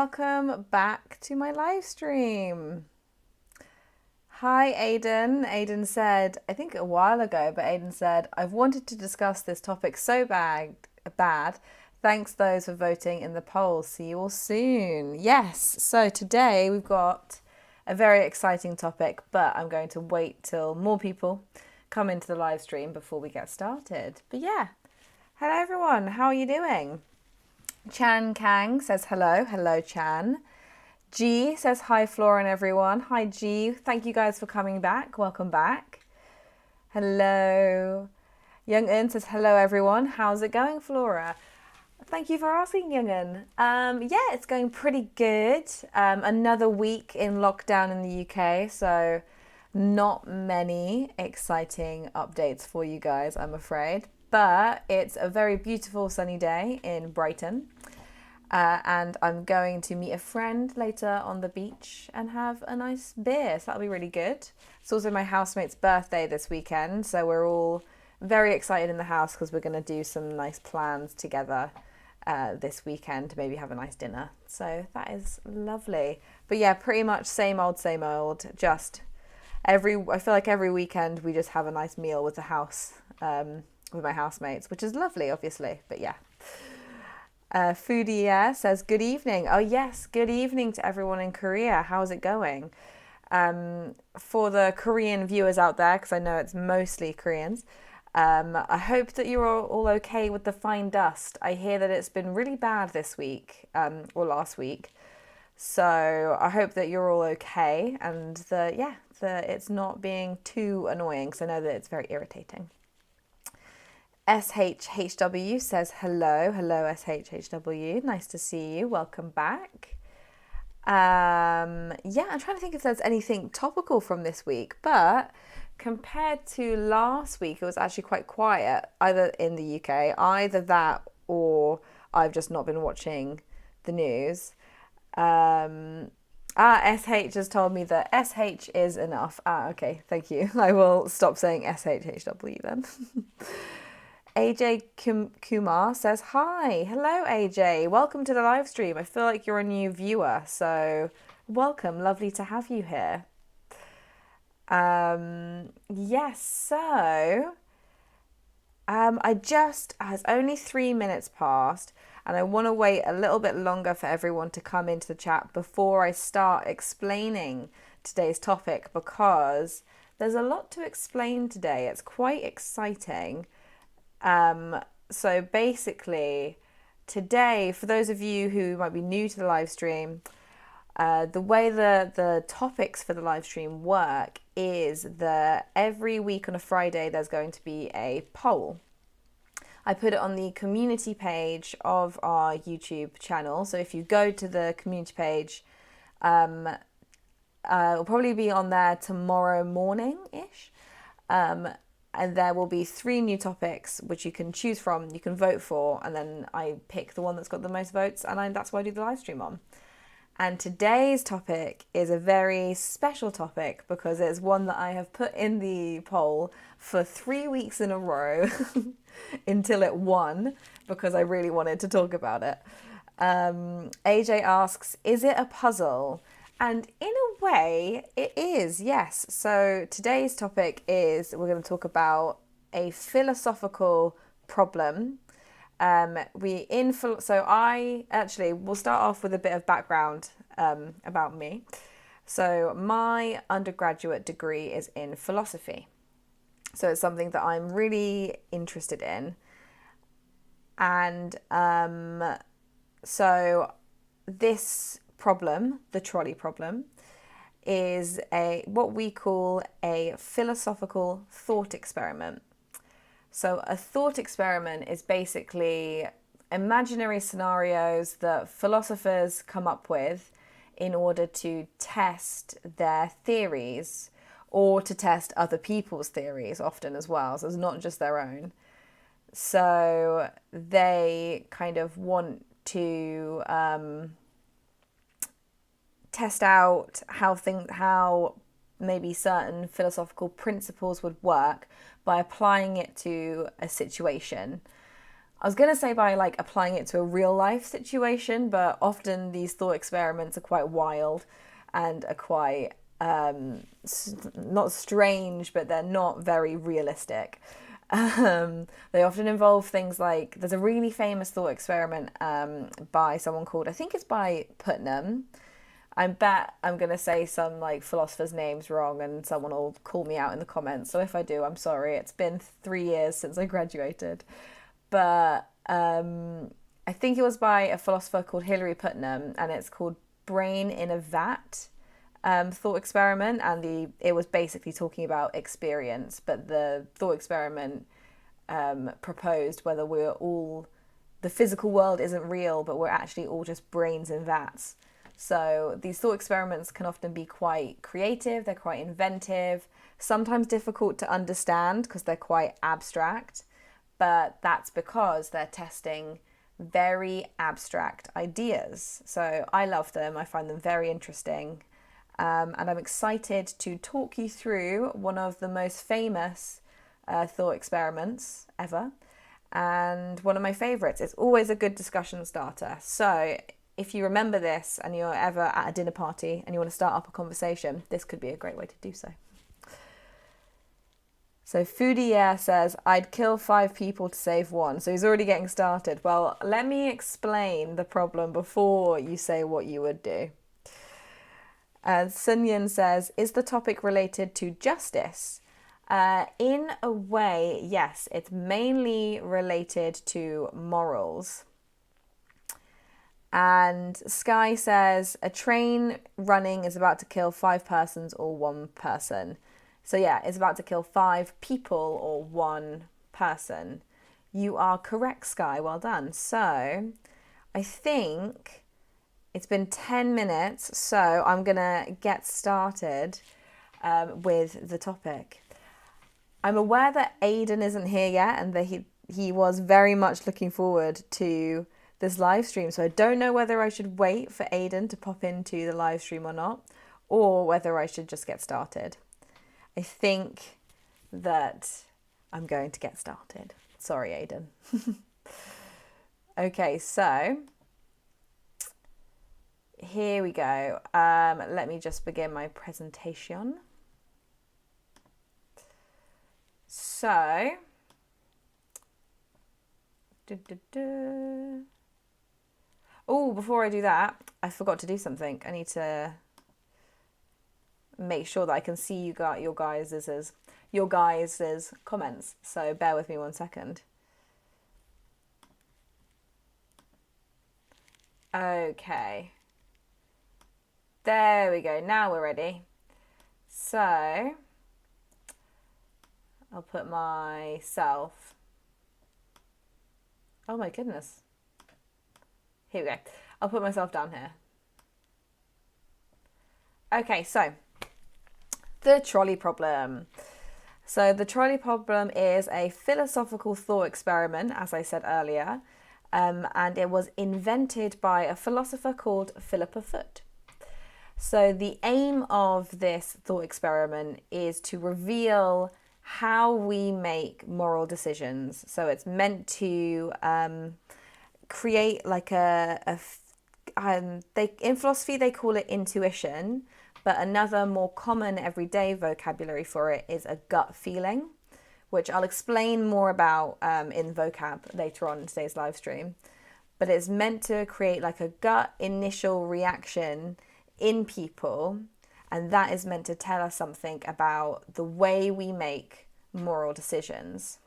welcome back to my live stream. Hi, Aiden. Aiden said, I think a while ago, but Aiden said, I've wanted to discuss this topic so bad. Thanks those for voting in the poll. See you all soon. Yes, so today we've got a very exciting topic, but I'm going to wait till more people come into the live stream before we get started. But yeah, hello everyone. How are you doing? Chan Kang says hello. Hello, Chan. G says hi, Flora and everyone. Hi, G. Thank you guys for coming back. Welcome back. Hello. Young Un says hello, everyone. How's it going, Flora? Thank you for asking, Young Un. Yeah, it's going pretty good. Another week in lockdown in the UK, so not many exciting updates for you guys, I'm afraid. But it's a very beautiful sunny day in Brighton. And I'm going to meet a friend later on the beach and have a nice beer, so that'll be really good. It's also my housemate's birthday this weekend, so we're all very excited in the house because we're going to do some nice plans together this weekend to maybe have a nice dinner. So that is lovely. But yeah, pretty much same old, just I feel like every weekend we just have a nice meal with the house, with my housemates, which is lovely, obviously, but yeah. Foodie says, good evening. Oh yes, good evening to everyone in Korea. How's it going? For the Korean viewers out there, because I know it's mostly Koreans, I hope that you're all okay with the fine dust. I hear that it's been really bad this week, or last week. So I hope that you're all okay and that it's not being too annoying, because I know that it's very irritating. SHHW says hello. Hello, SHHW. Nice to see you. Welcome back. I'm trying to think if there's anything topical from this week, but compared to last week, it was actually quite quiet, either in the UK, either that or I've just not been watching the news. SH has told me that SH is enough. Okay, thank you. I will stop saying SHHW then. AJ Kumar says, hi. Hello, AJ. Welcome to the live stream. I feel like you're a new viewer, so welcome. Lovely to have you here. It's only 3 minutes past, and I want to wait a little bit longer for everyone to come into the chat before I start explaining today's topic, because there's a lot to explain today. It's quite exciting. So basically, today, for those of you who might be new to the live stream, the way the topics for the live stream work is that every week on a Friday there's going to be a poll. I put it on the community page of our YouTube channel. So if you go to the community page, it'll probably be on there tomorrow morning-ish. And there will be 3 new topics which you can choose from, you can vote for, and then I pick the one that's got the most votes, and that's what I do the live stream on. And today's topic is a very special topic because it's one that I have put in the poll for 3 weeks in a row until it won, because I really wanted to talk about it. AJ asks, is it a puzzle? And in a way, it is, yes. So today's topic is, we're going to talk about a philosophical problem. We'll start off with a bit of background about me. So my undergraduate degree is in philosophy. So it's something that I'm really interested in. And so this problem, the trolley problem, is what we call a philosophical thought experiment. So a thought experiment is basically imaginary scenarios that philosophers come up with in order to test their theories, or to test other people's theories often as well. So it's not just their own. So they kind of want to test out how maybe certain philosophical principles would work by applying it to a situation. I was going to say by like applying it to a real life situation, but often these thought experiments are quite wild and are quite not strange, but they're not very realistic. They often involve things like there's a really famous thought experiment by someone called, I think it's by Putnam. I bet I'm going to say some like philosopher's names wrong and someone will call me out in the comments. So if I do, I'm sorry. It's been 3 years since I graduated. But I think it was by a philosopher called Hilary Putnam, and it's called Brain in a Vat thought experiment. And it was basically talking about experience, but the thought experiment proposed whether the physical world isn't real, but we're actually all just brains in vats. So these thought experiments can often be quite creative, they're quite inventive, sometimes difficult to understand because they're quite abstract, but that's because they're testing very abstract ideas. So I love them, I find them very interesting, and I'm excited to talk you through one of the most famous thought experiments ever, and one of my favourites. It's always a good discussion starter. So if you remember this and you're ever at a dinner party and you want to start up a conversation, this could be a great way to do so. So Foudier says, I'd kill 5 people to save 1. So he's already getting started. Well, let me explain the problem before you say what you would do. Sunyan says, is the topic related to justice? In a way, yes. It's mainly related to morals. And Sky says, a train running is about to kill 5 persons or 1 person. So yeah, it's about to kill 5 people or 1 person. You are correct, Sky. Well done. So I think it's been 10 minutes, so I'm going to get started with the topic. I'm aware that Aidan isn't here yet and that he was very much looking forward to this live stream, so I don't know whether I should wait for Aidan to pop into the live stream or not, or whether I should just get started. I think that I'm going to get started. Sorry, Aidan. Okay, so here we go. Let me just begin my presentation. So, oh, before I do that, I forgot to do something. I need to make sure that I can see you got your guys's comments. So bear with me 1 second. Okay. There we go. Now we're ready. So I'll put myself. Oh my goodness. Here we go. I'll put myself down here. Okay, so the trolley problem. So the trolley problem is a philosophical thought experiment, as I said earlier, and it was invented by a philosopher called Philippa Foot. So the aim of this thought experiment is to reveal how we make moral decisions. So it's meant to create like in philosophy they call it intuition, but another more common everyday vocabulary for it is a gut feeling, which I'll explain more about in vocab later on in today's live stream. But it's meant to create like a gut initial reaction in people, and that is meant to tell us something about the way we make moral decisions.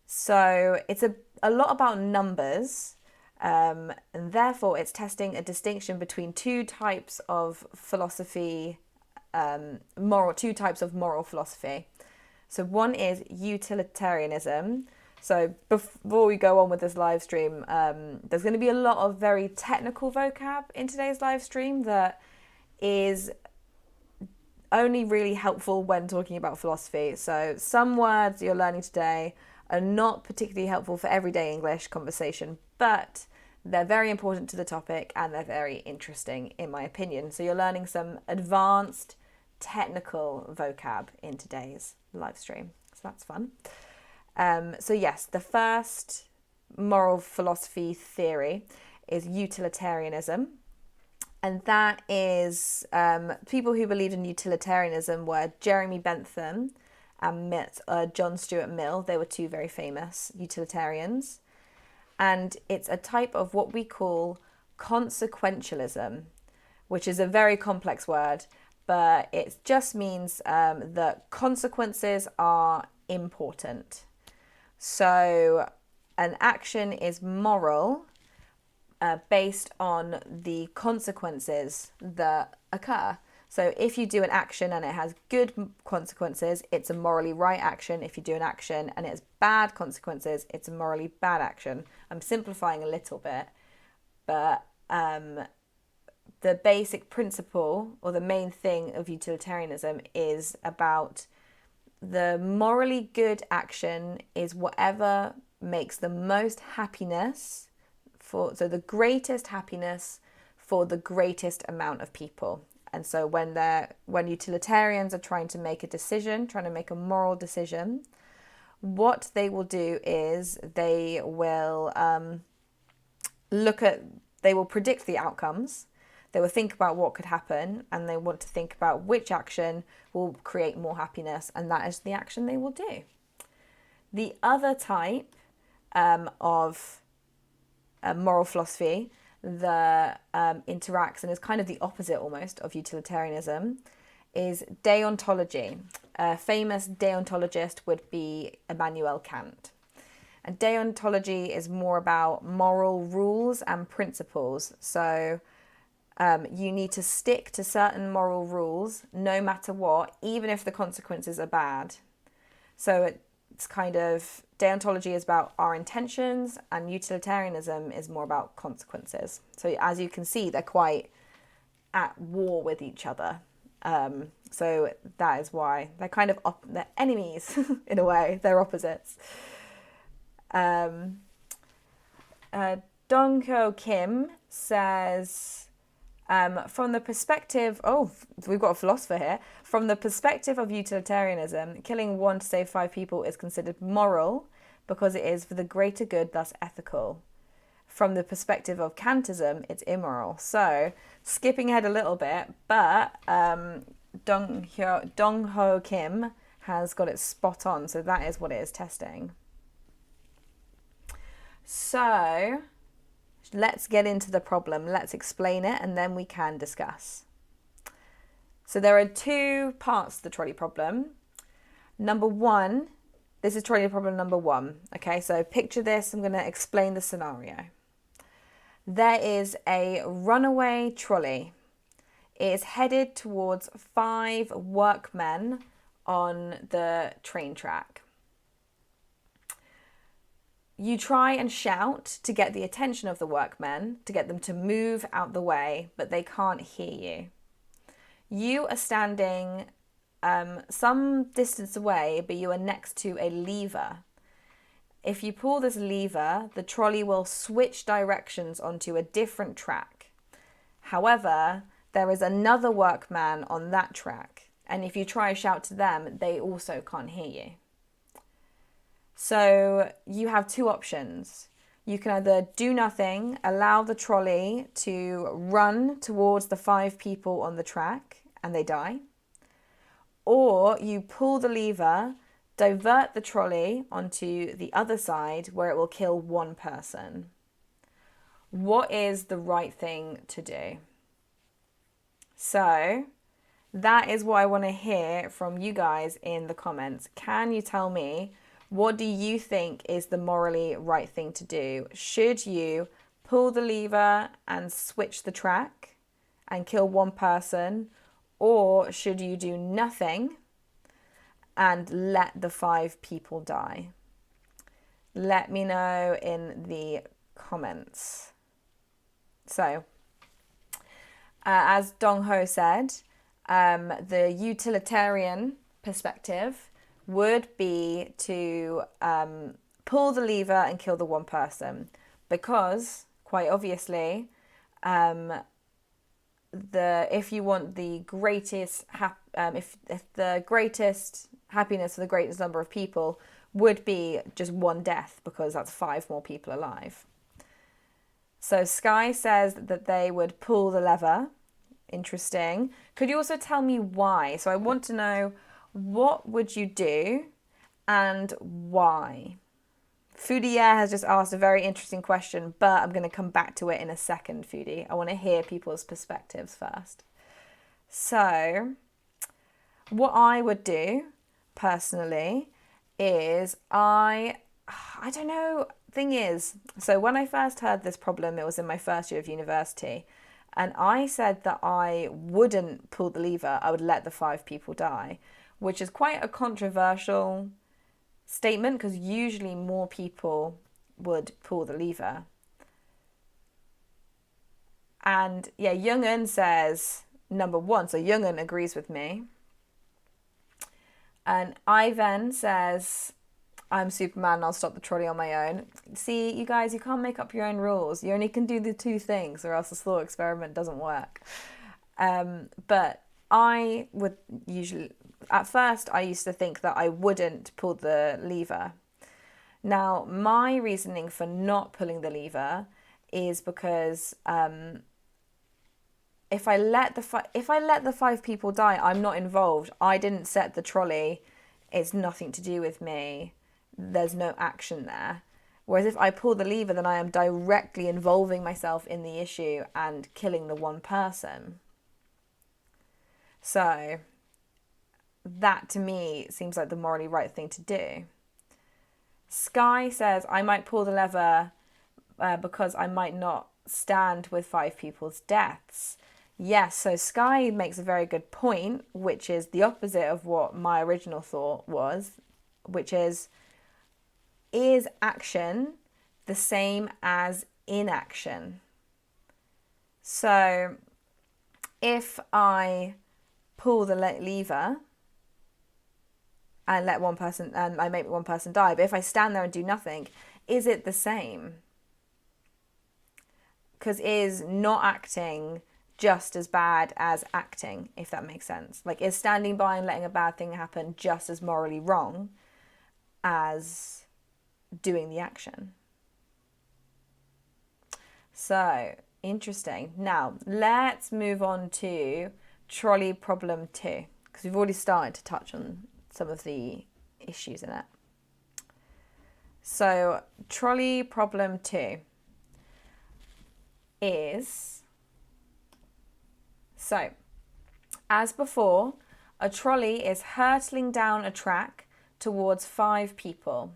So it's a lot about numbers, and therefore it's testing a distinction between 2 types of philosophy, two types of moral philosophy. So one is utilitarianism. So before we go on with this live stream, there's going to be a lot of very technical vocab in today's live stream that is only really helpful when talking about philosophy. So some words you're learning today are not particularly helpful for everyday English conversation, but they're very important to the topic and they're very interesting in my opinion. So you're learning some advanced technical vocab in today's live stream. So that's fun. So yes, the first moral philosophy theory is utilitarianism. And that is, people who believed in utilitarianism were Jeremy Bentham and John Stuart Mill. They were two very famous utilitarians. And it's a type of what we call consequentialism, which is a very complex word, but it just means that consequences are important. So an action is moral based on the consequences that occur. So if you do an action and it has good consequences, it's a morally right action. If you do an action and it has bad consequences, it's a morally bad action. I'm simplifying a little bit, but the basic principle or the main thing of utilitarianism is about the morally good action is whatever makes the most happiness so the greatest happiness for the greatest amount of people. And so when utilitarians are trying to make a decision, trying to make a moral decision, what they will do is they will they will predict the outcomes. They will think about what could happen, and they want to think about which action will create more happiness, and that is the action they will do. The other type of moral philosophy that interacts and is kind of the opposite almost of utilitarianism is deontology. A famous deontologist would be Immanuel Kant. And deontology is more about moral rules and principles. So you need to stick to certain moral rules no matter what, even if the consequences are bad. So it's kind of, deontology is about our intentions and utilitarianism is more about consequences. So as you can see, they're quite at war with each other. So that is why they're kind of they're enemies in a way. They're opposites. Dongho Kim says, from the perspective, we've got a philosopher here. From the perspective of utilitarianism, killing one to save 5 people is considered moral because it is for the greater good, thus ethical. From the perspective of Kantism, it's immoral. So, skipping ahead a little bit, but Dongho Kim has got it spot on. So that is what it is testing. So, let's get into the problem. Let's explain it and then we can discuss. So there are 2 parts to the trolley problem. Number 1, this is trolley problem number 1. Okay, so picture this. I'm going to explain the scenario. There is a runaway trolley. It is headed towards 5 workmen on the train track. You try and shout to get the attention of the workmen, to get them to move out the way, but they can't hear you. You are standing some distance away, but you are next to a lever. If you pull this lever, the trolley will switch directions onto a different track. However, there is another workman on that track, and if you try to shout to them, they also can't hear you. So you have 2 options. You can either do nothing, allow the trolley to run towards the 5 people on the track and they die, or you pull the lever, divert the trolley onto the other side where it will kill 1 person. What is the right thing to do? So that is what I want to hear from you guys in the comments. Can you tell me, what do you think is the morally right thing to do? Should you pull the lever and switch the track and kill 1 person, or should you do nothing and let the 5 people die? Let me know in the comments. So, as Dongho said, the utilitarian perspective would be to pull the lever and kill the 1 person, because quite obviously if you want the greatest if the greatest happiness for the greatest number of people would be just one death, because that's 5 more people alive. So Sky says that they would pull the lever. Interesting. Could you also tell me why? So I want to know, what would you do and why? Foodie has just asked a very interesting question, but I'm going to come back to it in a second, Foodie. I want to hear people's perspectives first. So what I would do personally is I don't know. Thing is, so when I first heard this problem, it was in my first year of university, and I said that I wouldn't pull the lever, I would let the 5 people die, which is quite a controversial statement, because usually more people would pull the lever. And yeah, Young-un says number 1, so Young-un agrees with me. And Ivan says, I'm Superman, I'll stop the trolley on my own. See, you guys, you can't make up your own rules. You only can do the 2 things, or else the thought experiment doesn't work. But I would usually, at first, I used to think that I wouldn't pull the lever. Now, my reasoning for not pulling the lever is because if I let the 5 people die, I'm not involved. I didn't set the trolley. It's nothing to do with me. There's no action there. Whereas if I pull the lever, then I am directly involving myself in the issue and killing the 1 person. So that to me seems like the morally right thing to do. Sky says, I might pull the lever because I might not stand with 5 people's deaths. Yes, so Sky makes a very good point, which is the opposite of what my original thought was, which is action the same as inaction? So if I pull the lever and let 1 person, and I make 1 person die, but if I stand there and do nothing, is it the same? Because is not acting just as bad as acting, if that makes sense? Like, is standing by and letting a bad thing happen just as morally wrong as doing the action? So interesting. Now let's move on to Trolley Problem 2, because we've already started to touch on some of the issues in it. So Trolley Problem 2 is, so as before, a trolley is hurtling down a track towards 5 people.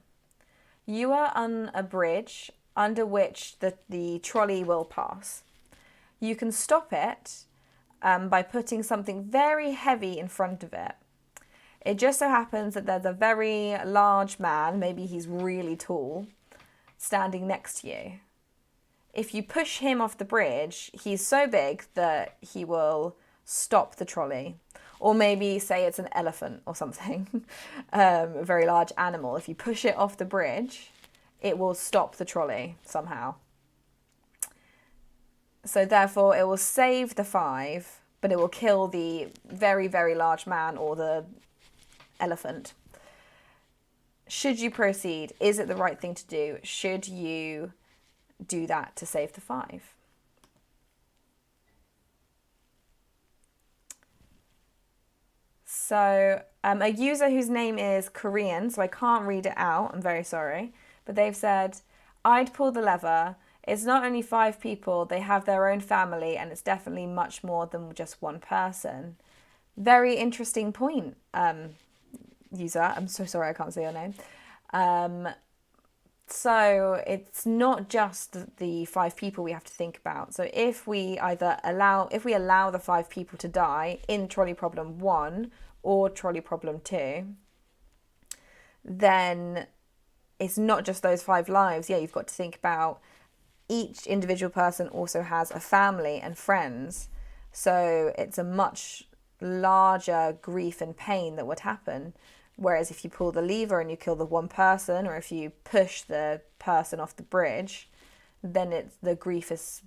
You are on a bridge under which the trolley will pass. You can stop it by putting something very heavy in front of it. It just so happens that there's a very large man, maybe he's really tall, standing next to you. If you push him off the bridge, he's so big that he will stop the trolley. Or maybe say it's an elephant or something, a very large animal. If you push it off the bridge, it will stop the trolley somehow. So therefore it will save the 5, but it will kill the very, very large man or the elephant. Should you proceed? Is it the right thing to do? Should you do that to save the 5? So a user whose name is Korean, so I can't read it out, I'm very sorry, but they've said, I'd pull the lever. It's not only 5 people, they have their own family, and it's definitely much more than just 1 person. Very interesting point, user. I'm so sorry I can't say your name. So it's not just the 5 people we have to think about. So if we allow the 5 people to die in Trolley Problem 1 or Trolley Problem 2, then it's not just those 5 lives. Yeah, you've got to think about each individual person also has a family and friends. So it's a much larger grief and pain that would happen. Whereas if you pull the lever and you kill the 1 person, or if you push the person off the bridge, then the grief is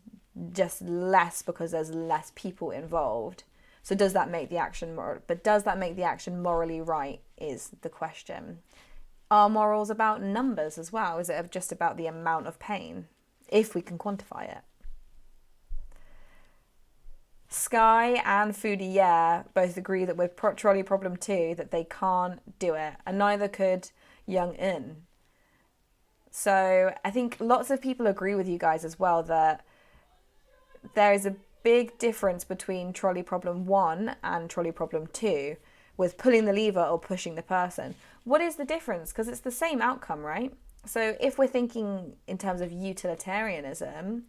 just less because there's less people involved. So does that make the action moral? But does that make the action morally right is the question. Are morals about numbers as well? Is it just about the amount of pain, if we can quantify it? Sky and Foodie Yeah both agree that with Trolley Problem 2 that they can't do it, and neither could Young In. So I think lots of people agree with you guys as well that there is a big difference between Trolley Problem 1 and Trolley Problem 2 with pulling the lever or pushing the person. What is the difference? Because it's the same outcome, right? So if we're thinking in terms of utilitarianism,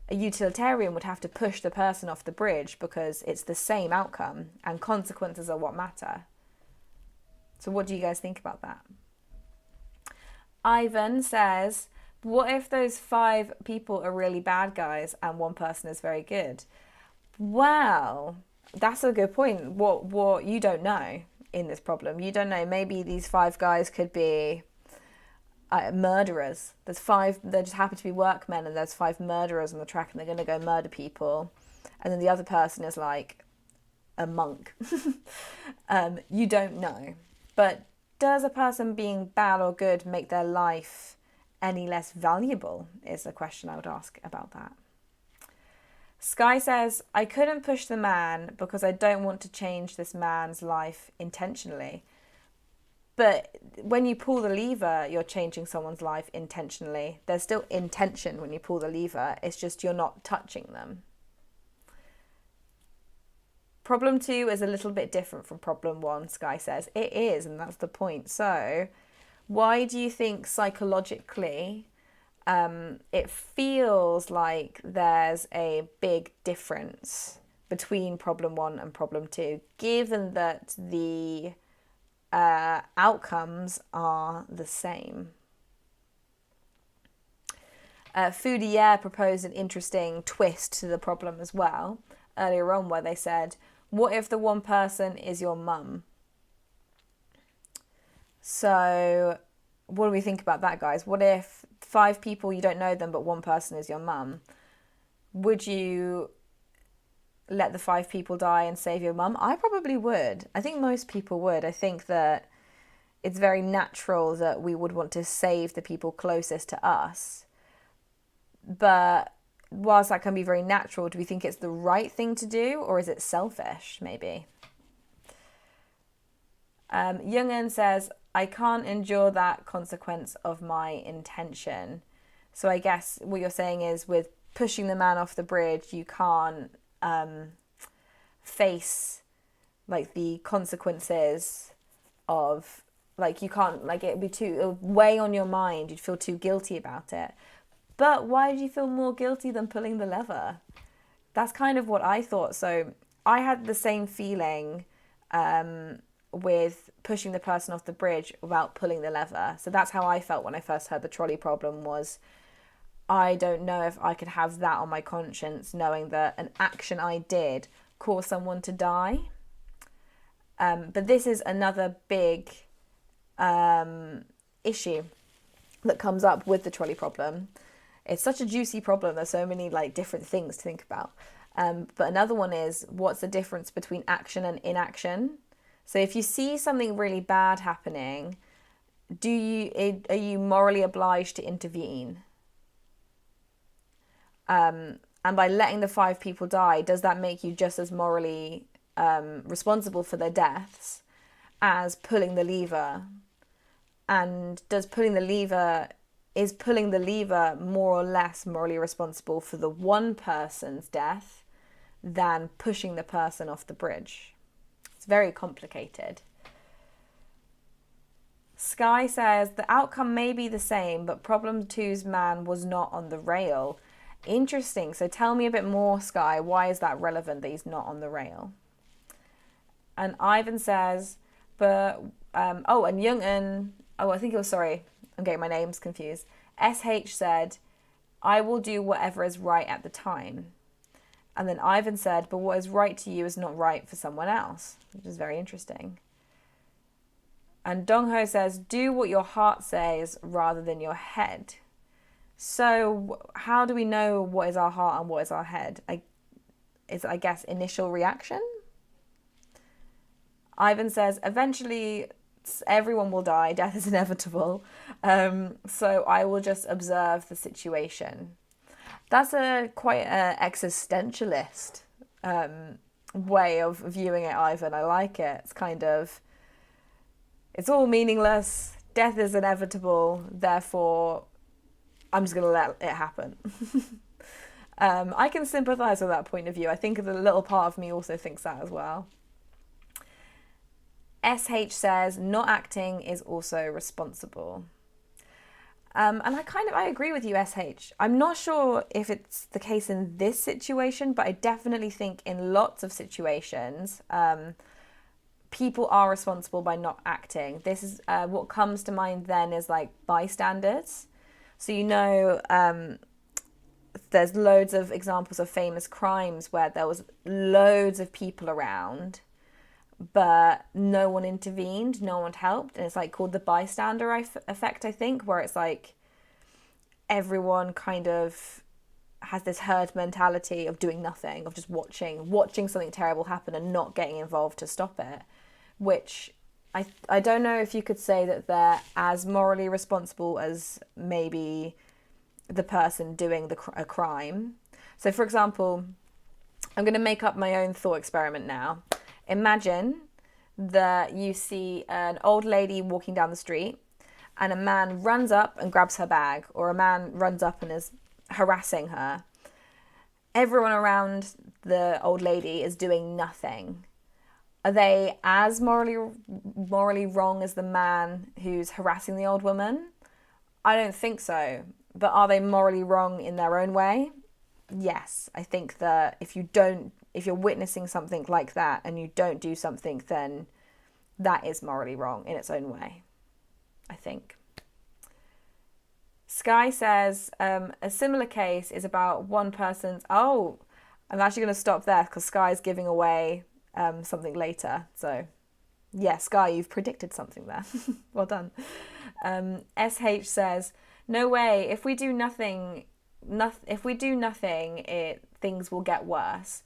a utilitarian would have to push the person off the bridge because it's the same outcome and consequences are what matter. So what do you guys think about that? Ivan says, what if those 5 people are really bad guys and one person is very good? Well, that's a good point. What you don't know in this problem. You don't know. Maybe these 5 guys could be murderers. There's 5, they just happen to be workmen and there's 5 murderers on the track and they're going to go murder people. And then the other person is like a monk. You don't know. But does a person being bad or good make their life any less valuable is a question I would ask about that. Sky says, I couldn't push the man because I don't want to change this man's life intentionally. But when you pull the lever, you're changing someone's life intentionally. There's still intention when you pull the lever. It's just you're not touching them. Problem 2 is a little bit different from problem 1, Sky says. It is, and that's the point. So why do you think psychologically it feels like there's a big difference between problem 1 and problem 2, given that the outcomes are the same? Foodie Yeah proposed an interesting twist to the problem as well earlier on, where they said, what if the one person is your mum? So what do we think about that, guys? What if 5 people, you don't know them, but one person is your mum? Would you let the 5 people die and save your mum? I probably would. I think most people would. I think that it's very natural that we would want to save the people closest to us. But whilst that can be very natural, do we think it's the right thing to do, or is it selfish, maybe? Jungen says, I can't endure that consequence of my intention. So I guess what you're saying is with pushing the man off the bridge, you can't face like the consequences of, like, you can't, like, it would weigh on your mind. You'd feel too guilty about it. But why do you feel more guilty than pulling the lever? That's kind of what I thought. So I had the same feeling with pushing the person off the bridge without pulling the lever. So that's how I felt when I first heard the trolley problem. Was I don't know if I could have that on my conscience, knowing that an action I did caused someone to die. But this is another big issue that comes up with the trolley problem. It's such a juicy problem. There's so many like different things to think about. But another one is, what's the difference between action and inaction? So if you see something really bad happening, are you morally obliged to intervene? And by letting the 5 people die, does that make you just as morally responsible for their deaths as pulling the lever? And is pulling the lever more or less morally responsible for the one person's death than pushing the person off the bridge? It's very complicated. Sky says, the outcome may be the same, but problem 2's man was not on the rail. Interesting. So tell me a bit more, Sky. Why is that relevant that he's not on the rail? And Ivan says, but, and Jungen, I think it was, sorry, I'm getting my names confused. SH said, I will do whatever is right at the time. And then Ivan said, but what is right to you is not right for someone else, which is very interesting. And Dongho says, do what your heart says rather than your head. So how do we know what is our heart and what is our head? I guess initial reaction, Ivan says, eventually everyone will die. Death is inevitable. So I will just observe the situation. That's a quite existentialist way of viewing it, Ivan. I like it. It's kind of, it's all meaningless. Death is inevitable. Therefore, I'm just going to let it happen. I can sympathise with that point of view. I think the little part of me also thinks that as well. SH says, not acting is also responsible. And I agree with you, SH. I'm not sure if it's the case in this situation, but I definitely think in lots of situations, people are responsible by not acting. This is what comes to mind then is like bystanders. So, there's loads of examples of famous crimes where there was loads of people around, but no one intervened, no one helped. And it's like called the bystander effect, I think, where it's like everyone kind of has this herd mentality of doing nothing, of just watching something terrible happen and not getting involved to stop it, which I don't know if you could say that they're as morally responsible as maybe the person doing a crime. So, for example, I'm going to make up my own thought experiment now. Imagine that you see an old lady walking down the street and a man runs up and grabs her bag, or a man runs up and is harassing her. Everyone around the old lady is doing nothing. Are they as morally wrong as the man who's harassing the old woman? I don't think so. But are they morally wrong in their own way? Yes. I think that if you're witnessing something like that and you don't do something, then that is morally wrong in its own way, I think. Sky says, a similar case is about one person's... Oh, I'm actually going to stop there because Sky's giving away something later. So, yeah, Sky, you've predicted something there. Well done. SH says, no way, if we do nothing, things will get worse.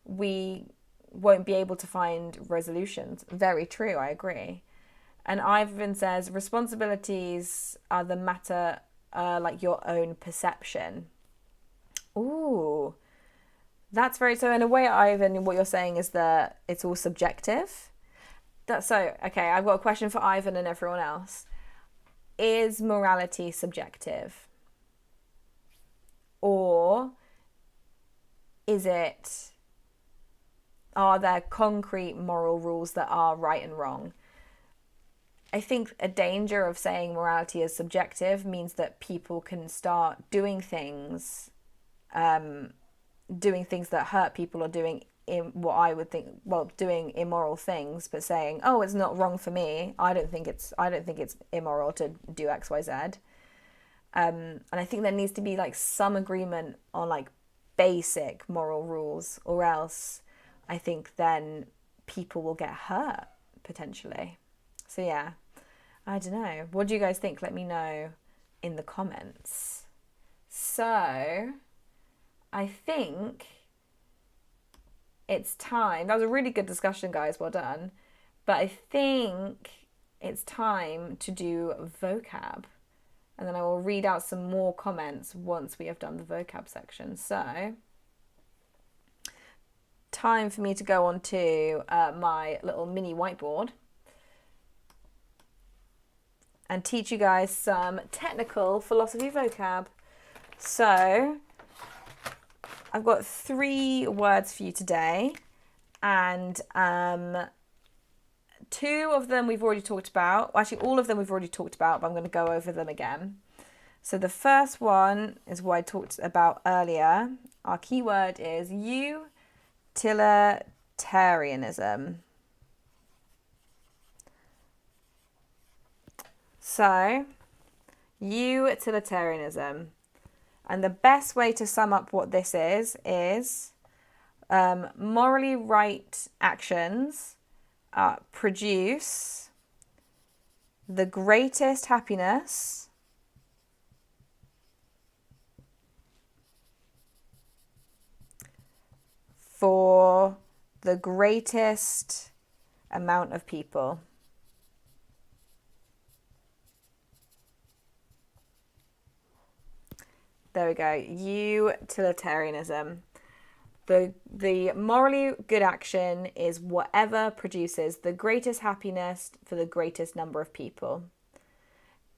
We won't be able to find resolutions. Very true, I agree. And Ivan says, responsibilities are the matter like your own perception. Ooh, that's very... So in a way, Ivan, what you're saying is that it's all subjective. Okay, I've got a question for Ivan and everyone else. Is morality subjective? Or are there concrete moral rules that are right and wrong? I think a danger of saying morality is subjective means that people can start doing things that hurt people, or doing what I would think, doing immoral things, but saying, oh, it's not wrong for me. I don't think it's immoral to do X, Y, Z. And I think there needs to be like some agreement on like basic moral rules, or else I think then people will get hurt potentially. So yeah, I don't know. What do you guys think? Let me know in the comments. So I think it's time. That was a really good discussion, guys. Well done. But I think it's time to do vocab. And then I will read out some more comments once we have done the vocab section. So, time for me to go on to my little mini whiteboard and teach you guys some technical philosophy vocab. So, I've got 3 words for you today, and 2 of them we've already talked about. Well, actually, all of them we've already talked about, but I'm going to go over them again. So the first one is what I talked about earlier. Our keyword is utilitarianism. So, utilitarianism. And the best way to sum up what this is morally right actions produce the greatest happiness for the greatest amount of people. There we go. Utilitarianism. The morally good action is whatever produces the greatest happiness for the greatest number of people.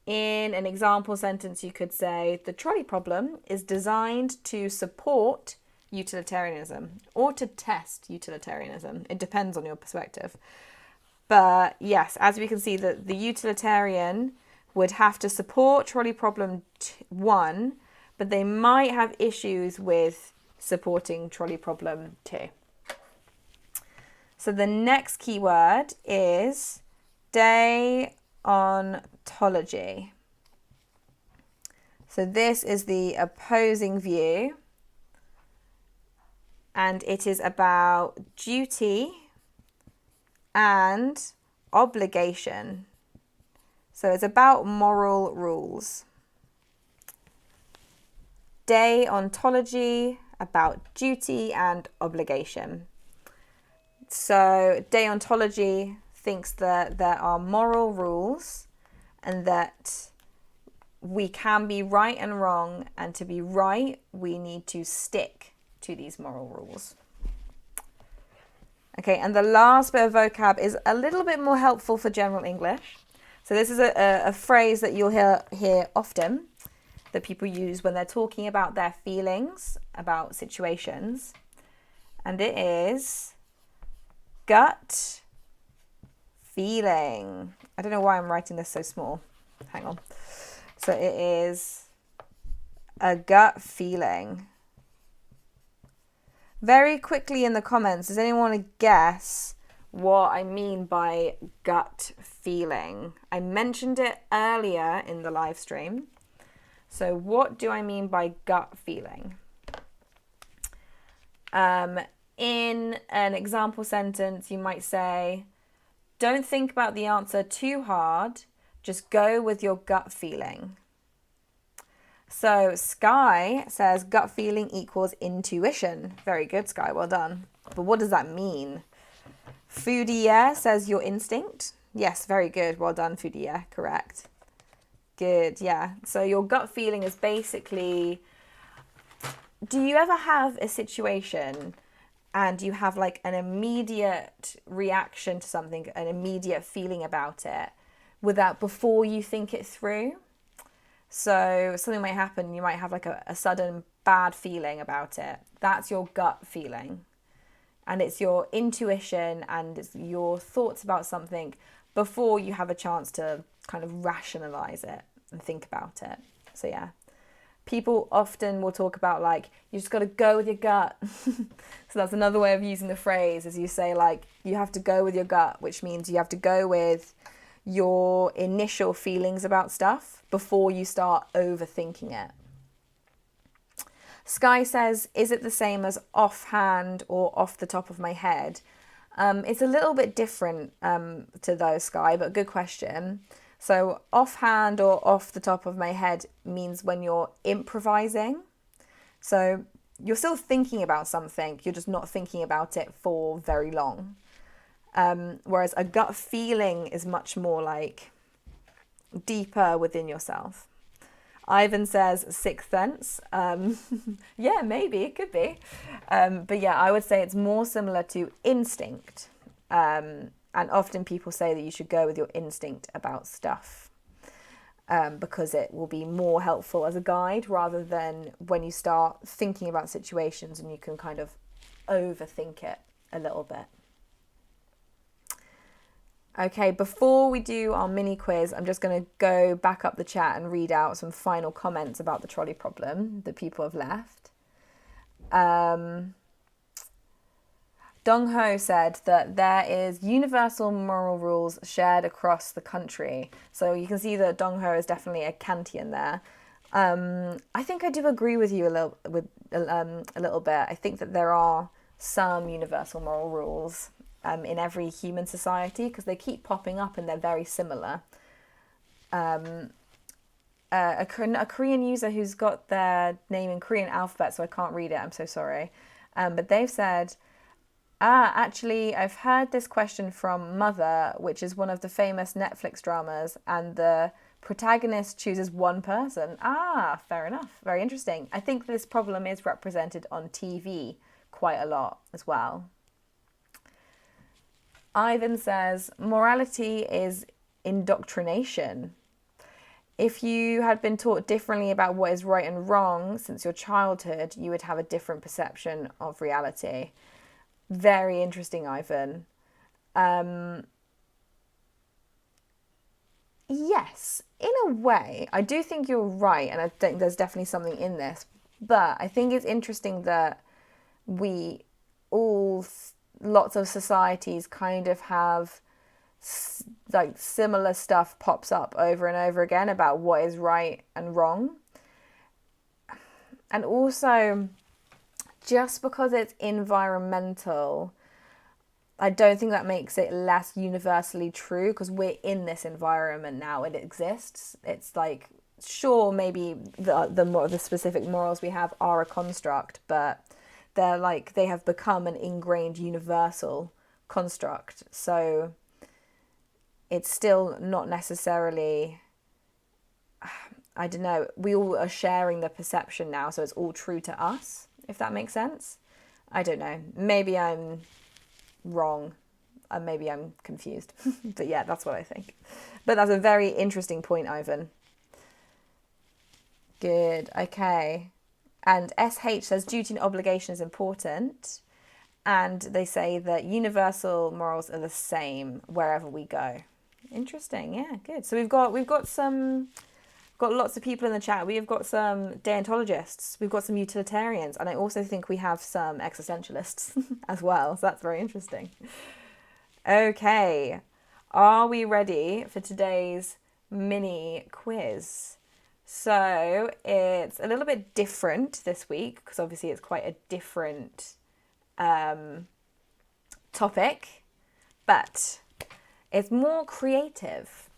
In an example sentence, you could say, the trolley problem is designed to support utilitarianism or to test utilitarianism. It depends on your perspective. But yes, as we can see, that the utilitarian would have to support trolley problem 1, but they might have issues with supporting trolley problem 2. So the next keyword is deontology. So this is the opposing view, and it is about duty and obligation. So it's about moral rules. Deontology, about duty and obligation. So deontology thinks that there are moral rules and that we can be right and wrong, and to be right, we need to stick to these moral rules. Okay, and the last bit of vocab is a little bit more helpful for general English. So this is a phrase that you'll hear often, that people use when they're talking about their feelings about situations. And it is gut feeling. I don't know why I'm writing this so small. Hang on. So it is a gut feeling. Very quickly in the comments, does anyone want to guess what I mean by gut feeling? I mentioned it earlier in the live stream. So what do I mean by gut feeling? In an example sentence, you might say, don't think about the answer too hard, just go with your gut feeling. So Sky says gut feeling equals intuition. Very good, Sky, well done. But what does that mean? Foodie says your instinct. Yes, very good, well done, Foodie, correct. Good, yeah. So your gut feeling is basically, do you ever have a situation and you have like an immediate reaction to something, an immediate feeling about it, before you think it through? So something might happen, you might have like a sudden bad feeling about it. That's your gut feeling. And it's your intuition and it's your thoughts about something before you have a chance to kind of rationalize it and think about it. So yeah, people often will talk about like, you just got to go with your gut. So that's another way of using the phrase, is you say like, you have to go with your gut, which means you have to go with your initial feelings about stuff before you start overthinking it. Sky says, is it the same as offhand or off the top of my head? It's a little bit different to those, Sky, but good question. So offhand or off the top of my head means when you're improvising. So you're still thinking about something, you're just not thinking about it for very long. Whereas a gut feeling is much more like deeper within yourself. Ivan says sixth sense. Yeah, maybe, it could be. But yeah, I would say it's more similar to instinct. And often people say that you should go with your instinct about stuff because it will be more helpful as a guide rather than when you start thinking about situations and you can kind of overthink it a little bit. Okay, before we do our mini quiz, I'm just going to go back up the chat and read out some final comments about the trolley problem that people have left. Dong-ho said that there is universal moral rules shared across the country. So you can see that Dong-ho is definitely a Kantian there. I think I do agree with you a little bit. I think that there are some universal moral rules in every human society because they keep popping up and they're very similar. A Korean user who's got their name in Korean alphabet, so I can't read it, I'm so sorry. But they've said, Actually, I've heard this question from Mother, which is one of the famous Netflix dramas, and the protagonist chooses one person. Fair enough. Very interesting. I think this problem is represented on TV quite a lot as well. Ivan says, morality is indoctrination. If you had been taught differently about what is right and wrong since your childhood, you would have a different perception of reality. Very interesting, Ivan. Yes, in a way, I do think you're right, and I think there's definitely something in this. But I think it's interesting that we all, lots of societies kind of have like similar stuff pops up over and over again about what is right and wrong. And also, just because it's environmental, I don't think that makes it less universally true, because we're in this environment now. It exists. It's like, sure, maybe the specific morals we have are a construct, but they have become an ingrained universal construct. So it's still not necessarily, I don't know, we all are sharing the perception now, so it's all true to us, if that makes sense. I don't know. Maybe I'm wrong. Maybe I'm confused. But yeah, that's what I think. But that's a very interesting point, Ivan. Good. Okay. And SH says duty and obligation is important. And they say that universal morals are the same wherever we go. Interesting. Yeah, good. So we've got lots of people in the chat. We have got some deontologists. We've got some utilitarians. And I also think we have some existentialists as well. So that's very interesting. Okay. Are we ready for today's mini quiz? So it's a little bit different this week, because obviously it's quite a different topic, but it's more creative.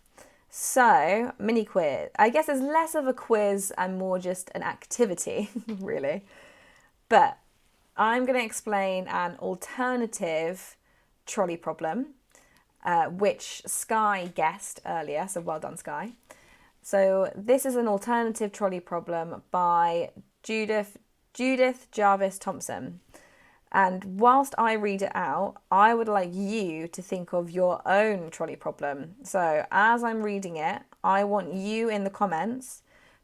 So, mini quiz. I guess it's less of a quiz and more just an activity, really. But I'm going to explain an alternative trolley problem, which Sky guessed earlier. So well done, Sky. So this is an alternative trolley problem by Judith Jarvis Thompson. And whilst I read it out, I would like you to think of your own trolley problem. So as I'm reading it, I want you in the comments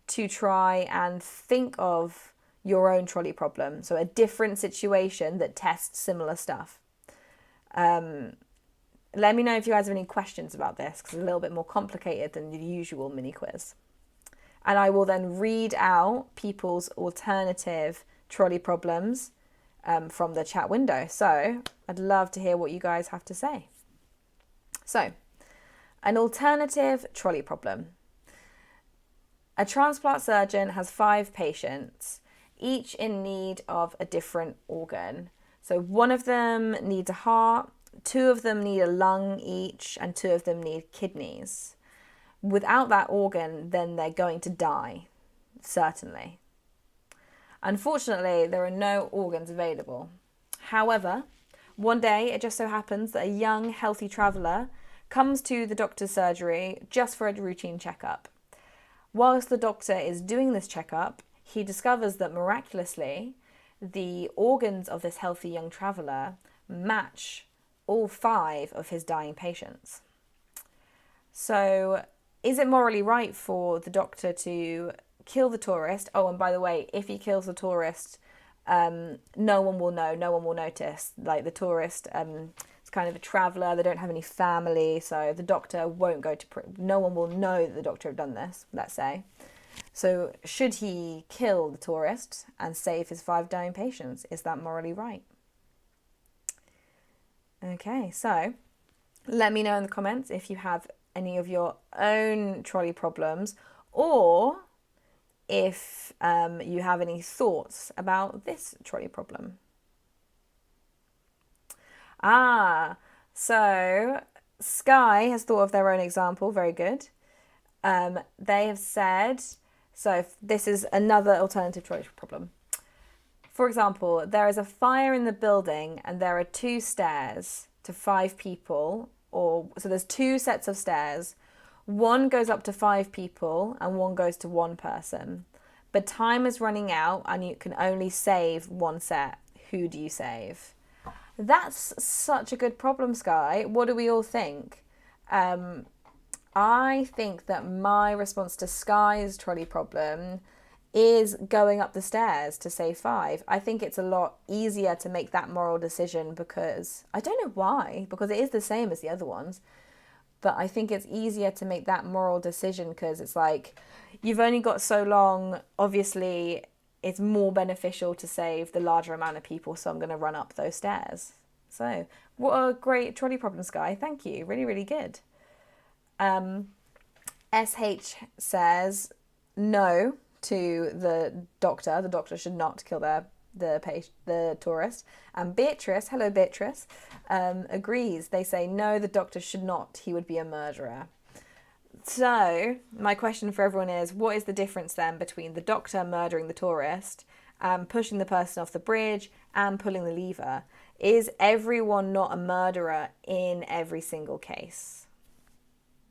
to try and think of your own trolley problem. So a different situation that tests similar stuff. Let me know if you guys have any questions about this, because it's a little bit more complicated than the usual mini quiz. And I will then read out people's alternative trolley problems from the chat window. So I'd love to hear what you guys have to say. So, an alternative trolley problem. A transplant surgeon has 5 patients, each in need of a different organ. So one of them needs a heart, 2 of them need a lung each, and 2 of them need kidneys. Without that organ, then they're going to die, certainly. Unfortunately, there are no organs available. However, one day it just so happens that a young, healthy traveller comes to the doctor's surgery just for a routine checkup. Whilst the doctor is doing this checkup, he discovers that miraculously, the organs of this healthy young traveller match all 5 of his dying patients. So, is it morally right for the doctor to kill the tourist? Oh, and by the way, if he kills the tourist, no one will know, no one will notice. Like, the tourist is kind of a traveller, they don't have any family, so the doctor won't go to no one will know that the doctor have done this, let's say. So should he kill the tourist and save his 5 dying patients? Is that morally right? Okay, so let me know in the comments if you have any of your own trolley problems, or if you have any thoughts about this trolley problem. So Sky has thought of their own example. Very good. They have said, so this is another alternative trolley problem. For example, there is a fire in the building and there are 2 stairs to 5 people, so there's 2 sets of stairs. One goes up to 5 people and one goes to 1 person. But time is running out and you can only save 1 set. Who do you save? That's such a good problem, Sky. What do we all think? I think that my response to Sky's trolley problem is going up the stairs to save 5. I think it's a lot easier to make that moral decision because, I don't know why, because it is the same as the other ones, but I think it's easier to make that moral decision because it's like, you've only got so long, obviously it's more beneficial to save the larger amount of people, so I'm going to run up those stairs. So, what a great trolley problem, Sky. Thank you. Really, really good. SH says no to the doctor. The doctor should not kill the tourist. And Beatrice, hello Beatrice, agrees. They say no, the doctor should not. He would be a murderer. So my question for everyone is, what is the difference then between the doctor murdering the tourist and pushing the person off the bridge and pulling the lever? Is everyone not a murderer in every single case?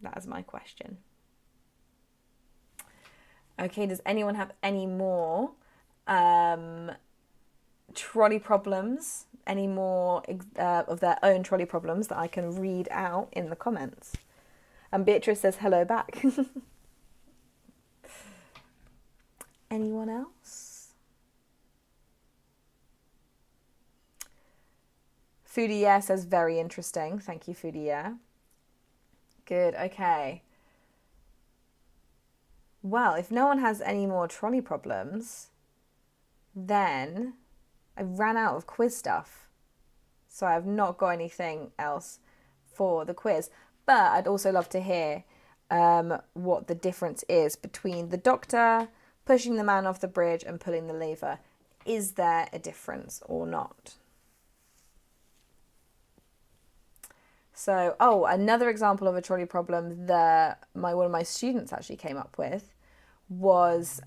That is my question. Okay, does anyone have any more trolley problems? Any more of their own trolley problems that I can read out in the comments? And Beatrice says hello back. Anyone else? Foodie Yeah says very interesting. Thank you, Foodie Yeah. Good, okay. Well, if no one has any more trolley problems, then I ran out of quiz stuff. So I've not got anything else for the quiz. But I'd also love to hear what the difference is between the doctor pushing the man off the bridge and pulling the lever. Is there a difference or not? So, another example of a trolley problem that one of my students actually came up with was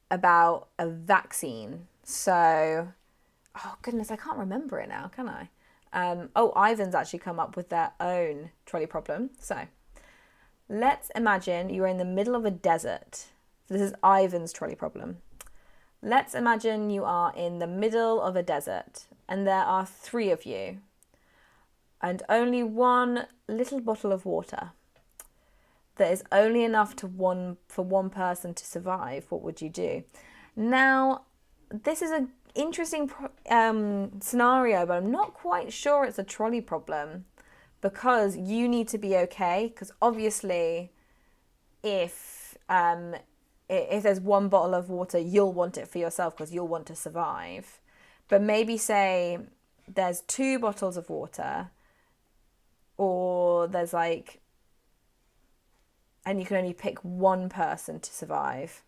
about a vaccine. So, oh goodness, I can't remember it now, can I? Ivan's actually come up with their own trolley problem. So, let's imagine you're in the middle of a desert. This is Ivan's trolley problem. Let's imagine you are in the middle of a desert and there are 3 of you and only one little bottle of water that is only enough for one person to survive. What would you do? Now, this is an interesting scenario, but I'm not quite sure it's a trolley problem because you need to be okay, because obviously if there's one bottle of water, you'll want it for yourself because you'll want to survive. But maybe say there's 2 bottles of water, or there's and you can only pick one person to survive.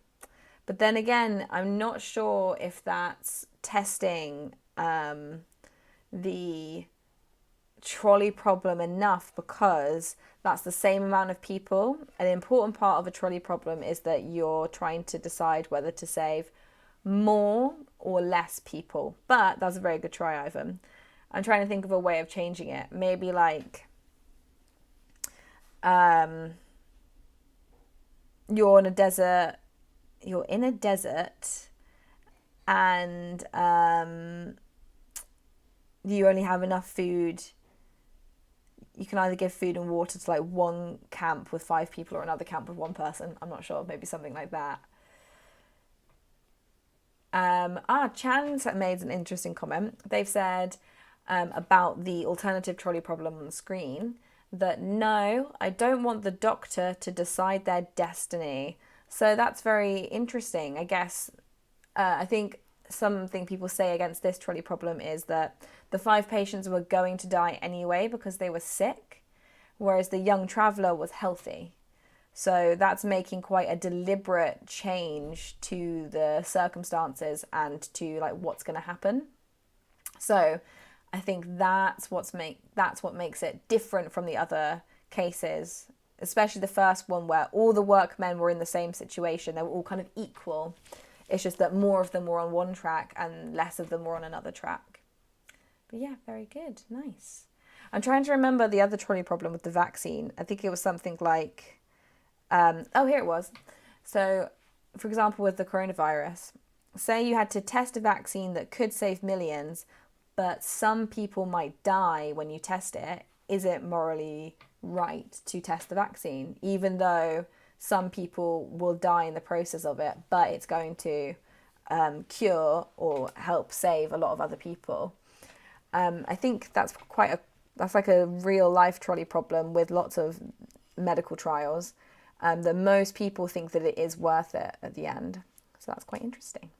But then again, I'm not sure if that's testing the trolley problem enough, because that's the same amount of people. An important part of a trolley problem is that you're trying to decide whether to save more or less people. But that's a very good try, Ivan. I'm trying to think of a way of changing it. Maybe you're in a desert and you only have enough food. You can either give food and water to one camp with 5 people or another camp with 1 person. I'm not sure, maybe something like that. Chan's made an interesting comment. They've said about the alternative trolley problem on the screen that no, I don't want the doctor to decide their destiny. So that's very interesting. I guess, I think something people say against this trolley problem is that the 5 patients were going to die anyway because they were sick, whereas the young traveller was healthy. So that's making quite a deliberate change to the circumstances and to what's going to happen. So I think that's what makes it different from the other cases, especially the first one where all the workmen were in the same situation. They were all kind of equal It's just that more of them were on one track and less of them were on another track. But yeah, very good. Nice. I'm trying to remember the other trolley problem with the vaccine. I think it was something like, here it was. So, for example, with the coronavirus, say you had to test a vaccine that could save millions, but some people might die when you test it. Is it morally right to test the vaccine, even though some people will die in the process of it, but it's going to cure or help save a lot of other people? I think that's like a real life trolley problem with lots of medical trials, that most people think that it is worth it at the end. So that's quite interesting.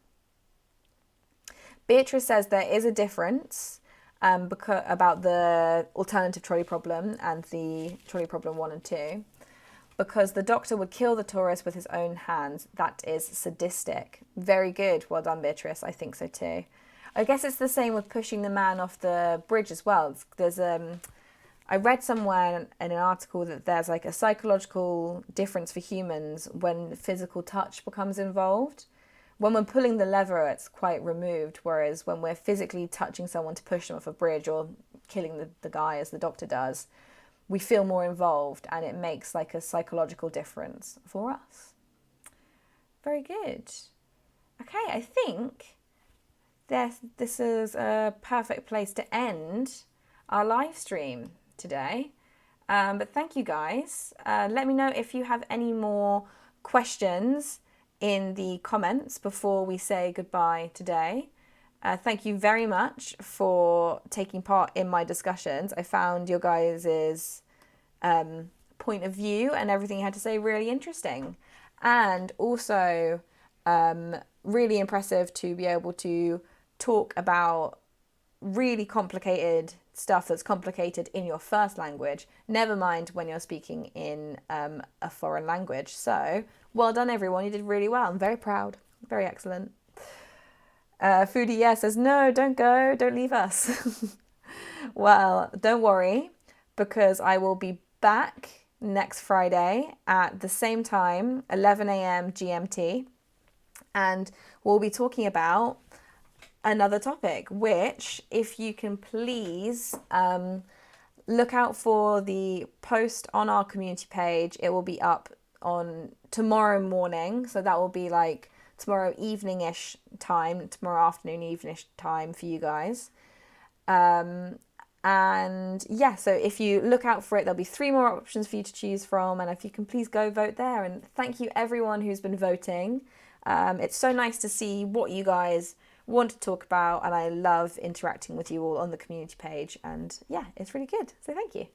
Beatrice says there is a difference about the alternative trolley problem and the trolley problem 1 and 2, because the doctor would kill the tourist with his own hands. That is sadistic. Very good. Well done, Beatrice. I think so too. I guess it's the same with pushing the man off the bridge as well. There's I read somewhere in an article that there's like a psychological difference for humans when physical touch becomes involved. When we're pulling the lever, it's quite removed, whereas when we're physically touching someone to push them off a bridge or killing the guy, as the doctor does, we feel more involved, and it makes like a psychological difference for us. Very good. Okay, I think this is a perfect place to end our live stream today. But thank you guys. Let me know if you have any more questions in the comments before we say goodbye today. Thank you very much for taking part in my discussions. I found your guys' point of view and everything you had to say really interesting, and also really impressive to be able to talk about really complicated stuff that's complicated in your first language, never mind when you're speaking in a foreign language. So well done, everyone. You did really well. I'm very proud. Very excellent. Foodie Yes says, no, don't go. Don't leave us. Well, don't worry, because I will be back next Friday at the same time, 11 a.m. GMT. And we'll be talking about another topic, which, if you can please look out for the post on our community page. It will be up on tomorrow morning, so that will be like tomorrow evening-ish time, tomorrow afternoon, evening-ish time for you guys. And yeah, so if you look out for it, there'll be 3 more options for you to choose from, and if you can please go vote there. And thank you everyone who's been voting. It's so nice to see what you guys want to talk about, and I love interacting with you all on the community page, and yeah, it's really good, so thank you.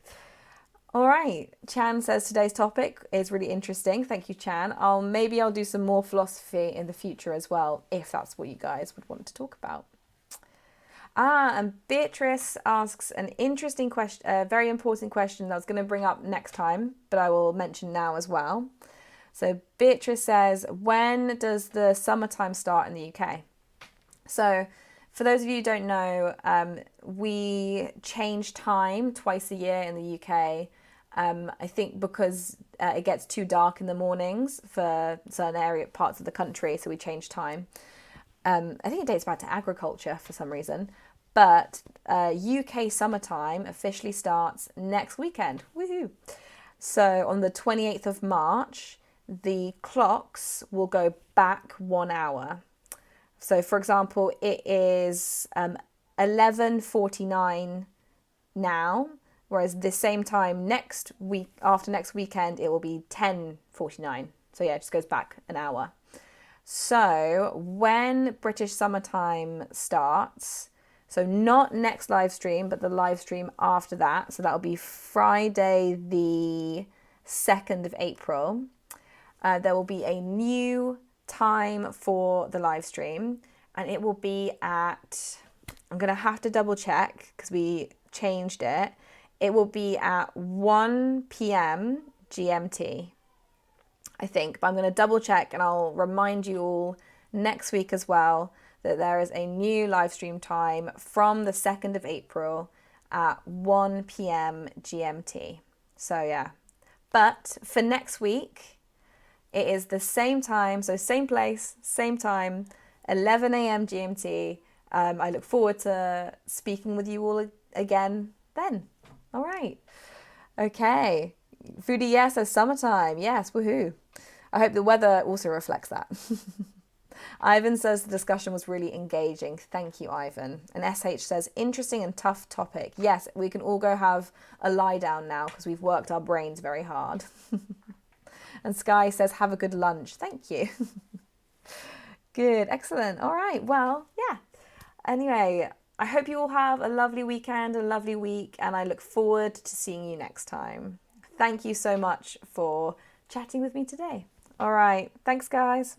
All right, Chan says today's topic is really interesting. Thank you, Chan. Maybe I'll do some more philosophy in the future as well, if that's what you guys would want to talk about. And Beatrice asks an interesting question, a very important question that I was going to bring up next time, but I will mention now as well. So Beatrice says, when does the summertime start in the UK? So for those of you who don't know, we change time twice a year in the UK. I think because it gets too dark in the mornings for certain parts of the country, so we change time. I think it dates back to agriculture for some reason. But UK summertime officially starts next weekend. Woohoo! So on the 28th of March, the clocks will go back 1 hour. So, for example, it is 11:49 now, whereas the same time next week, after next weekend, it will be 10:49. So yeah, it just goes back an hour. So when British summertime starts, so not next live stream, but the live stream after that, so that'll be Friday the 2nd of April, there will be a new time for the live stream, and it will be at, I'm gonna have to double check because we changed it. It will be at 1 p.m. GMT, I think, but I'm gonna double check, and I'll remind you all next week as well that there is a new live stream time from the 2nd of April at 1 p.m. GMT. So yeah, but for next week, It is the same time, so same place, same time, 11 a.m. GMT. I look forward to speaking with you all again then. All right. Okay. Foodie Yes says summertime. Yes, woohoo. I hope the weather also reflects that. Ivan says the discussion was really engaging. Thank you, Ivan. And SH says interesting and tough topic. Yes, we can all go have a lie down now because we've worked our brains very hard. And Sky says have a good lunch. Thank you. Good, excellent. All right, well, yeah. Anyway, I hope you all have a lovely weekend, a lovely week, and I look forward to seeing you next time. Thank you so much for chatting with me today. All right, thanks, guys.